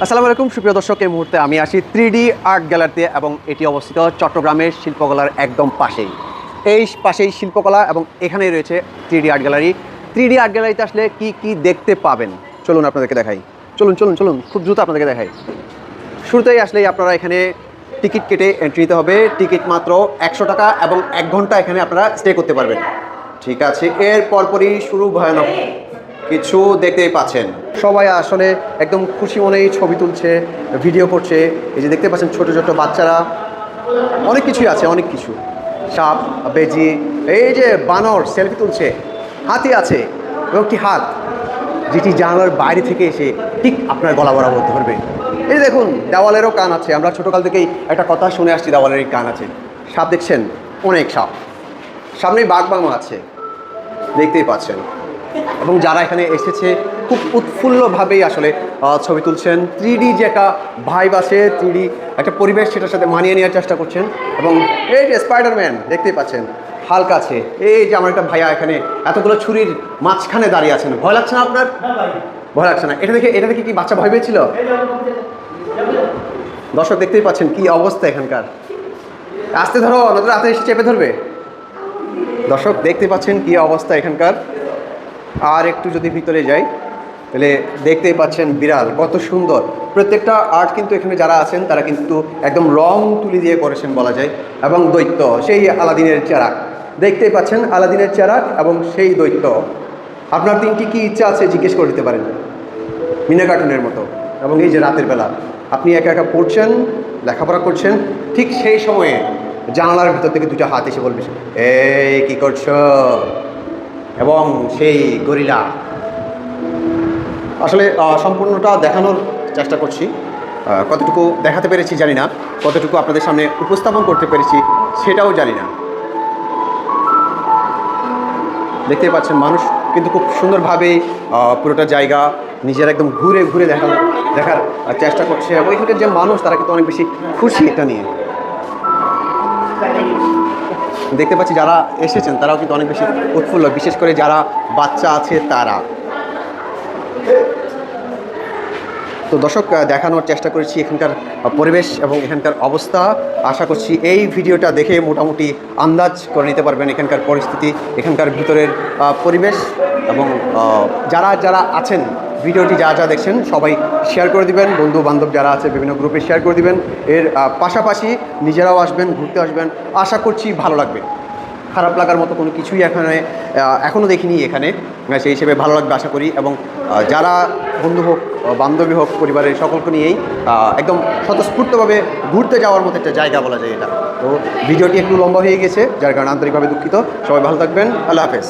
আসসালামু আলাইকুম সুপ্রিয় দর্শক, এই মুহূর্তে আমি আছি 3D আর্ট গ্যালারিতে এবং এটি অবস্থিত চট্টগ্রামের শিল্পকলার একদম পাশেই। এই পাশেই শিল্পকলা এবং এখানেই রয়েছে 3D art gallery. 3D art গ্যালারিতে আসলে কি কি দেখতে পাবেন চলুন আপনাদেরকে দেখাই। চলুন চলুন চলুন খুব দ্রুত আপনাদেরকে দেখাই। শুরুতেই আসলেই আপনারা এখানে টিকিট কেটে এন্ট্রি নিতে হবে। টিকিট মাত্র 100 টাকা এবং 1 ঘন্টা এখানে আপনারা স্টে করতে পারবেন। ঠিক আছে, এর পরপরই শুরু ভয়ানক কিছু দেখতেই পাচ্ছেন। সবাই আসলে একদম খুশি মনেই ছবি তুলছে, ভিডিও করছে। এই যে দেখতে পাচ্ছেন ছোট ছোট বাচ্চারা, অনেক কিছুই আছে, অনেক কিছু। সাপ, বেজি, এই যে বানর সেলফি তুলছে, হাতি আছে এবং কি হাত যেটি জানালার বাইরে থেকে এসে ঠিক আপনার গলা বরাবর ধরবে। এই দেখুন দেওয়ালেরও কান আছে। আমরা ছোটোকাল থেকেই একটা কথা শুনে আসছি, দেওয়ালেরই কান আছে। সাপ দেখছেন, অনেক সাপ। সামনেই বাঘ বাংলা আছে, দেখতেই পাচ্ছেন। এবং যারা এখানে এসেছে খুব উৎফুল্লভাবেই আসলে ছবি তুলছেন। 3D যে একটা ভাইব আছে, 3D একটা পরিবেশ, সেটার সাথে মানিয়ে নেওয়ার চেষ্টা করছেন। এবং এই যে স্পাইডারম্যান দেখতেই পাচ্ছেন, হাল্ক আছে। এই যে আমার একটা ভাইয়া এখানে এতগুলো ছুরির মাঝখানে দাঁড়িয়ে আছেন। ভয় লাগছে না আপনার? ভয় লাগছে না? এটা দেখে কি বাচ্চা ভয় পেয়েছিল? দর্শক দেখতেই পাচ্ছেন কি অবস্থা এখানকার। আস্তে ধরো, নতুন হাতে এসে চেপে ধরবে। দর্শক দেখতে পাচ্ছেন কি অবস্থা এখানকার। আর একটু যদি ভিতরে যাই তাহলে দেখতেই পাচ্ছেন বিড়াল কত সুন্দর। প্রত্যেকটা আর্ট কিন্তু এখানে যারা আছেন তারা কিন্তু একদম রং তুলি দিয়ে করেছেন বলা যায়। এবং দৈত্য, সেই আলাদিনের চেরাক দেখতেই পাচ্ছেন, আলাদিনের চেরাক এবং সেই দৈত্য। আপনার তিনটি কি ইচ্ছা আছে জিজ্ঞেস করে দিতে পারেন, মিনা কার্টুনের মতো। এবং এই যে রাতের বেলা আপনি একা একা পড়ছেন, লেখাপড়া করছেন, ঠিক সেই সময়ে জানালার ভিতর থেকে দুটো হাত এসে বলবে, এই কী করছো? এবং সেই গরিলা আসলে সম্পূর্ণটা দেখানোর চেষ্টা করছি। কতটুকু দেখাতে পেরেছি জানি না, কতটুকু আপনাদের সামনে উপস্থাপন করতে পেরেছি সেটাও জানি না। দেখতে পাচ্ছেন মানুষ কিন্তু খুব সুন্দরভাবে পুরোটা জায়গা নিজের একদম ঘুরে ঘুরে দেখার চেষ্টা করছে। এবং এখানকার যে মানুষ তারা কিন্তু অনেক বেশি খুশি এটা নিয়ে। দেখতে পাচ্ছি যারা এসেছেন তারাও কিন্তু অনেক বেশি উৎফুল্ল, বিশেষ করে যারা বাচ্চা আছে তারা। তো দর্শক দেখানোর চেষ্টা করেছি এখানকার পরিবেশ এবং এখানকার অবস্থা। আশা করছি এই ভিডিওটা দেখে মোটামুটি আন্দাজ করে নিতে পারবেন এখানকার পরিস্থিতি, এখানকার ভিতরের পরিবেশ। এবং যারা যারা আছেন ভিডিওটি যা দেখছেন সবাই শেয়ার করে দিবেন, বন্ধু বান্ধব যারা আছে বিভিন্ন গ্রুপে শেয়ার করে দিবেন। এর পাশাপাশি নিজেরাও আসবেন, ঘুরতে আসবেন। আশা করছি ভালো লাগবে। খারাপ লাগার মতো কোনো কিছুই এখনও দেখিনি এখানে, সেই হিসেবে ভালো লাগবে আশা করি। এবং যারা বন্ধু হোক, বান্ধবী হোক, পরিবারের সকলকে নিয়েই একদম স্বতঃস্ফূর্তভাবে ঘুরতে যাওয়ার মতো একটা জায়গা বলা যায় এটা। তো ভিডিওটি একটু লম্বা হয়ে গেছে, যার কারণে আন্তরিকভাবে দুঃখিত। সবাই ভালো থাকবেন, আল্লাহ হাফেজ।